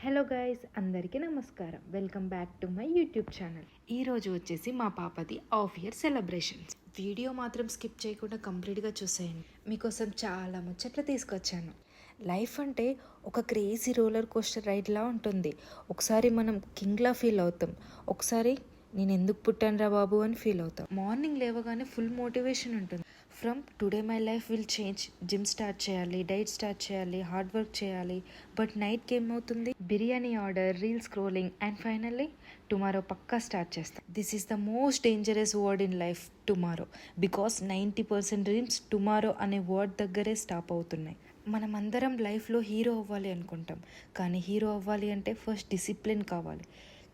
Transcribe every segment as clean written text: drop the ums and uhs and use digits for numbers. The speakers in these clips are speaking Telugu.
హలో గైస్, అందరికీ నమస్కారం. Welcome back to my YouTube channel. ఈరోజు వచ్చేసి మా పాపది హాఫ్ ఇయర్ సెలబ్రేషన్స్. వీడియో మాత్రం స్కిప్ చేయకుండా కంప్లీట్గా చూసేయండి. మీకోసం చాలా ముచ్చట్లు తీసుకొచ్చాను. లైఫ్ అంటే ఒక క్రేజీ రోలర్ కోస్టర్ రైడ్లా ఉంటుంది. ఒకసారి మనం కింగ్లా ఫీల్ అవుతాం, ఒకసారి నేను ఎందుకు పుట్టానురా బాబు అని ఫీల్ అవుతాం. మార్నింగ్ లేవగానే ఫుల్ మోటివేషన్ ఉంటుంది. From today my life will change, gym start చేయాలి, డైట్ స్టార్ట్ చేయాలి, హార్డ్ వర్క్ చేయాలి. బట్ నైట్కి ఏమవుతుంది? Biryani order, reel scrolling and finally tomorrow పక్కా స్టార్ట్ చేస్తాం. This is the most dangerous word in life, tomorrow. Because 90% dreams tomorrow అనే వర్డ్ దగ్గరే స్టాప్ అవుతున్నాయి. మనం అందరం లైఫ్లో హీరో అవ్వాలి అనుకుంటాం, కానీ హీరో అవ్వాలి అంటే ఫస్ట్ డిసిప్లిన్ కావాలి.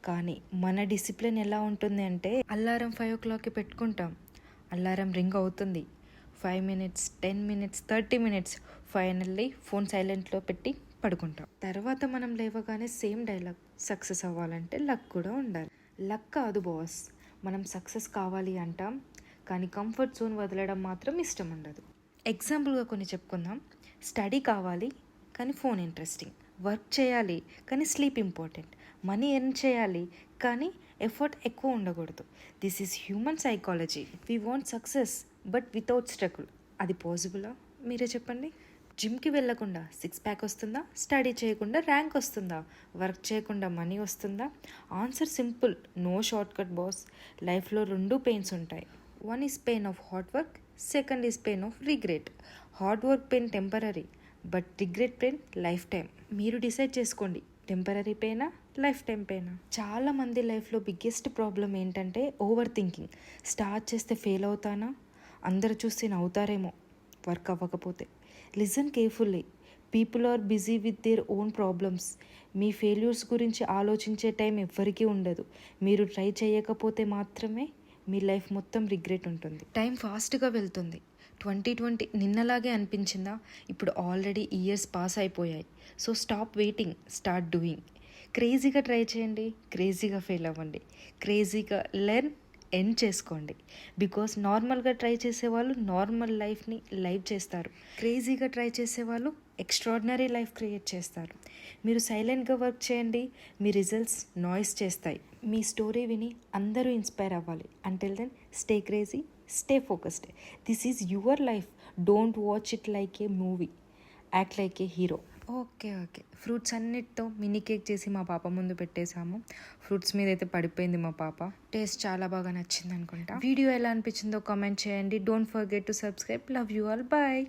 కానీ మన డిసిప్లిన్ ఎలా ఉంటుంది అంటే, అల్లారం 5 o'clockకి పెట్టుకుంటాం, అల్లారం రింగ్ అవుతుంది, 5 minutes, 10 minutes, 30 minutes, finally phone సైలెంట్లో పెట్టి పడుకుంటాం. తర్వాత మనం లేవగానే సేమ్ డైలాగ్, సక్సెస్ అవ్వాలంటే లక్ కూడా ఉండాలి. లక్ కాదు బాస్, మనం సక్సెస్ కావాలి అంటాం, కానీ కంఫర్ట్ జోన్ వదలడం మాత్రం ఇష్టం ఉండదు. ఎగ్జాంపుల్గా కొన్ని చెప్పుకుందాం. స్టడీ కావాలి కానీ ఫోన్ ఇంట్రెస్టింగ్, వర్క్ చేయాలి కానీ స్లీప్ ఇంపార్టెంట్, మనీ ఎర్న్ చేయాలి కానీ ఎఫర్ట్ ఎక్కువ ఉండకూడదు. This is human psychology. We want success but without struggle. అది పాసిబులా? మీరే చెప్పండి. జిమ్కి వెళ్ళకుండా 6 pack వస్తుందా? స్టడీ చేయకుండా ర్యాంక్ వస్తుందా? వర్క్ చేయకుండా మనీ వస్తుందా? Answer simple, no shortcut boss. లైఫ్లో 2 పెయిన్స్ ఉంటాయి. One is pain of hard work, second is pain of regret. Hard work pain temporary, but regret pain lifetime. మీరు డిసైడ్ చేసుకోండి, టెంపరీ పెయినా, లైఫ్ టైం పెయినా. చాలామంది లైఫ్లో బిగ్గెస్ట్ ప్రాబ్లం ఏంటంటే ఓవర్ థింకింగ్. స్టార్ట్ చేస్తే ఫెయిల్ అవుతానా, అందరు చూస్తే నవ్వుతారేమో వర్క్ అవ్వకపోతే. Listen carefully, people are busy with their own problems. మీ ఫెయిల్యూర్స్ గురించి ఆలోచించే టైం ఎవ్వరికీ ఉండదు. మీరు ట్రై చేయకపోతే మాత్రమే మీ లైఫ్ మొత్తం రిగ్రెట్ ఉంటుంది. టైం ఫాస్ట్గా వెళ్తుంది. 2020 నిన్నలాగే అనిపించిందా? ఇప్పుడు ఆల్రెడీ ఇయర్స్ పాస్ అయిపోయాయి. So stop waiting, start doing. క్రేజీగా ట్రై చేయండి, క్రేజీగా ఫెయిల్ అవ్వండి, క్రేజీగా లెర్న్, ఎండ్ చేసుకోండి. బికాస్ నార్మల్గా ట్రై చేసేవాళ్ళు నార్మల్ లైఫ్ని లైవ్ చేస్తారు, క్రేజీగా ట్రై చేసేవాళ్ళు ఎక్స్ట్రాడినరీ లైఫ్ క్రియేట్ చేస్తారు. మీరు సైలెంట్గా వర్క్ చేయండి, మీ రిజల్ట్స్ నాయిస్ చేస్తాయి. మీ స్టోరీ విని అందరూ ఇన్స్పైర్ అవ్వాలి. Until then stay crazy, stay focused. This is your life, don't watch it like a movie, act like a hero. Okay. Fruits అన్నిటితో మినీ కేక్ చేసి మా పాప ముందు పెట్టేశాము. ఫ్రూట్స్ మీద అయితే పడిపోయింది మా పాప. టేస్ట్ చాలా బాగా నచ్చింది అనుకుంటా. వీడియో ఎలా అనిపించిందో కామెంట్ చేయండి. Don't forget to subscribe. Love you all, bye.